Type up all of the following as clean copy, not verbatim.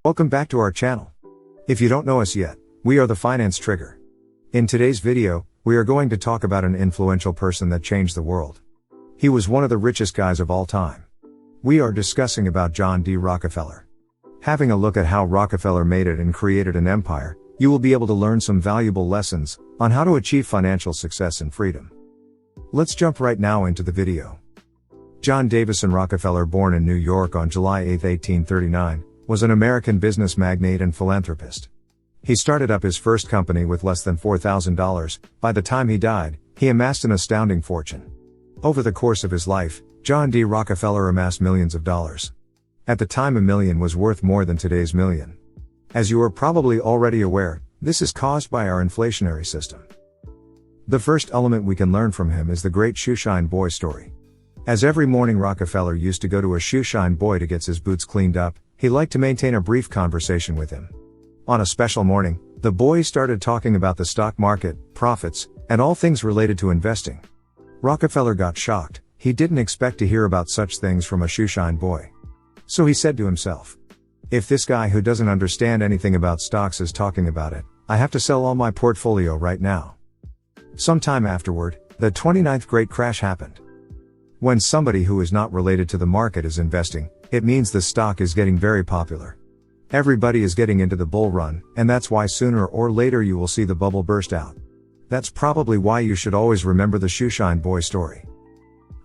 Welcome back to our channel. If you don't know us yet, we are the Finance Trigger. In today's video, we are going to talk about an influential person that changed the world. He was one of the richest guys of all time. We are discussing about John D. Rockefeller. Having a look at how Rockefeller made it and created an empire, you will be able to learn some valuable lessons on how to achieve financial success and freedom. Let's jump right now into the video. John Davison Rockefeller, born in New York on July 8, 1839, was an American business magnate and philanthropist. He started up his first company with less than $4,000. By the time he died, he amassed an astounding fortune. Over the course of his life, John D. Rockefeller amassed millions of dollars. At the time, $1 million was worth more than today's million. As you are probably already aware, this is caused by our inflationary system. The first element we can learn from him is the great shoeshine boy story. As every morning Rockefeller used to go to a shoeshine boy to get his boots cleaned up, he liked to maintain a brief conversation with him. On a special morning, the boy started talking about the stock market, profits, and all things related to investing. Rockefeller got shocked. He didn't expect to hear about such things from a shoeshine boy. So he said to himself, if this guy who doesn't understand anything about stocks is talking about it, I have to sell all my portfolio right now. Sometime afterward, the 29th great crash happened. When somebody who is not related to the market is investing, it means the stock is getting very popular. Everybody is getting into the bull run, and that's why sooner or later you will see the bubble burst out. That's probably why you should always remember the shoeshine boy story.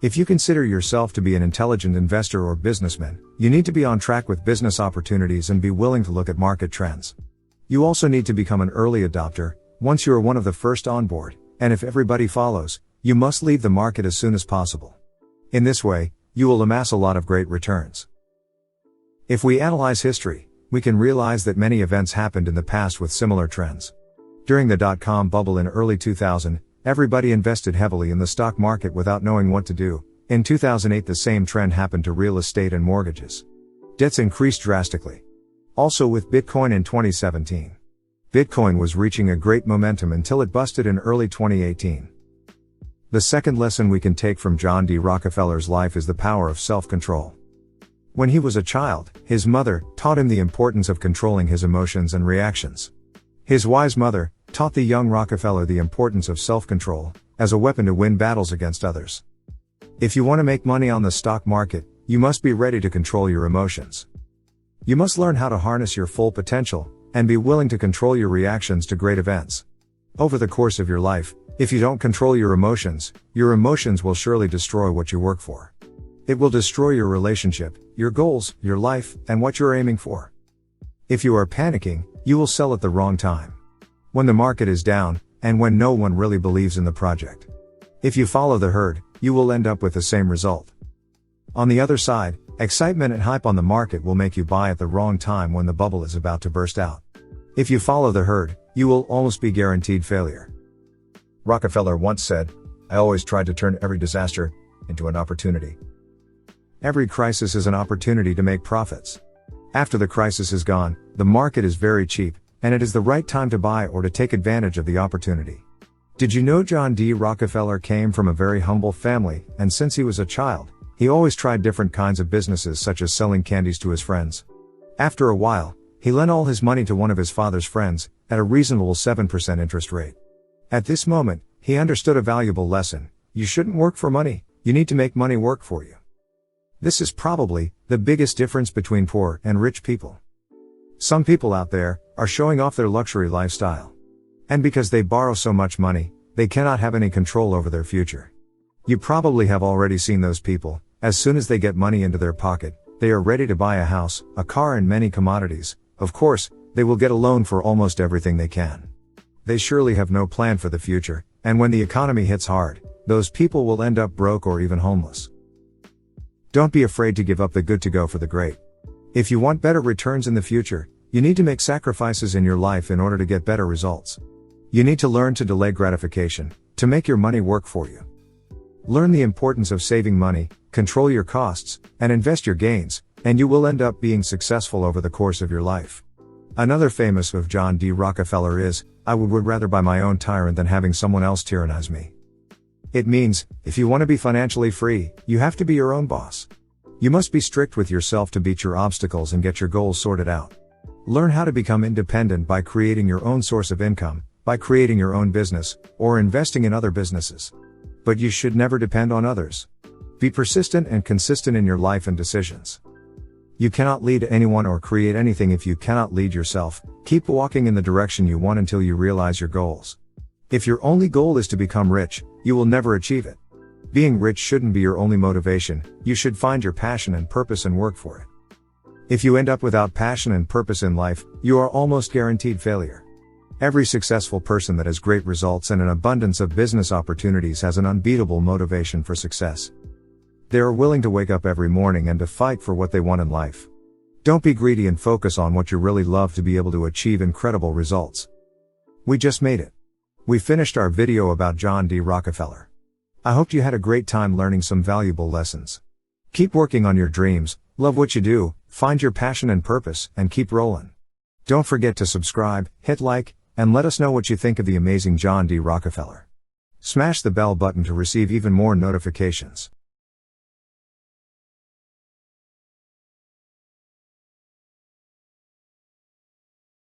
If you consider yourself to be an intelligent investor or businessman, you need to be on track with business opportunities and be willing to look at market trends. You also need to become an early adopter. Once you are one of the first on board, and if everybody follows, you must leave the market as soon as possible. In this way, you will amass a lot of great returns. If we analyze history, we can realize that many events happened in the past with similar trends. During the dot-com bubble in early 2000, everybody invested heavily in the stock market without knowing what to do. In 2008, the same trend happened to real estate and mortgages. Debts increased drastically. Also with Bitcoin in 2017. Bitcoin was reaching a great momentum until it busted in early 2018. The second lesson we can take from John D. Rockefeller's life is the power of self-control. When he was a child, his mother taught him the importance of controlling his emotions and reactions. His wise mother taught the young Rockefeller the importance of self-control as a weapon to win battles against others. If you want to make money on the stock market, you must be ready to control your emotions. You must learn how to harness your full potential and be willing to control your reactions to great events. Over the course of your life, if you don't control your emotions will surely destroy what you work for. It will destroy your relationship, your goals, your life, and what you're aiming for. If you are panicking, you will sell at the wrong time. When the market is down, and when no one really believes in the project. If you follow the herd, you will end up with the same result. On the other side, excitement and hype on the market will make you buy at the wrong time when the bubble is about to burst out. If you follow the herd, you will almost be guaranteed failure. Rockefeller once said, I always tried to turn every disaster into an opportunity. Every crisis is an opportunity to make profits. After the crisis is gone, the market is very cheap, and it is the right time to buy or to take advantage of the opportunity. Did you know John D. Rockefeller came from a very humble family, and since he was a child, he always tried different kinds of businesses such as selling candies to his friends. After a while, he lent all his money to one of his father's friends, at a reasonable 7% interest rate. At this moment, he understood a valuable lesson. You shouldn't work for money, you need to make money work for you. This is probably the biggest difference between poor and rich people. Some people out there are showing off their luxury lifestyle. And because they borrow so much money, they cannot have any control over their future. You probably have already seen those people. As soon as they get money into their pocket, they are ready to buy a house, a car, and many commodities. Of course, they will get a loan for almost everything they can. They surely have no plan for the future, and when the economy hits hard, those people will end up broke or even homeless. Don't be afraid to give up the good to go for the great. If you want better returns in the future, you need to make sacrifices in your life in order to get better results. You need to learn to delay gratification, to make your money work for you. Learn the importance of saving money, control your costs, and invest your gains, and you will end up being successful over the course of your life. Another famous of John D. Rockefeller is, I would rather buy my own tyrant than having someone else tyrannize me. It means, if you want to be financially free, you have to be your own boss. You must be strict with yourself to beat your obstacles and get your goals sorted out. Learn how to become independent by creating your own source of income, by creating your own business, or investing in other businesses. But you should never depend on others. Be persistent and consistent in your life and decisions. You cannot lead anyone or create anything if you cannot lead yourself. Keep walking in the direction you want until you realize your goals. If your only goal is to become rich, you will never achieve it. Being rich shouldn't be your only motivation. You should find your passion and purpose and work for it. If you end up without passion and purpose in life, you are almost guaranteed failure. Every successful person that has great results and an abundance of business opportunities has an unbeatable motivation for success. They are willing to wake up every morning and to fight for what they want in life. Don't be greedy and focus on what you really love to be able to achieve incredible results. We just made it. We finished our video about John D. Rockefeller. I hope you had a great time learning some valuable lessons. Keep working on your dreams, love what you do, find your passion and purpose, and keep rolling. Don't forget to subscribe, hit like, and let us know what you think of the amazing John D. Rockefeller. Smash the bell button to receive even more notifications.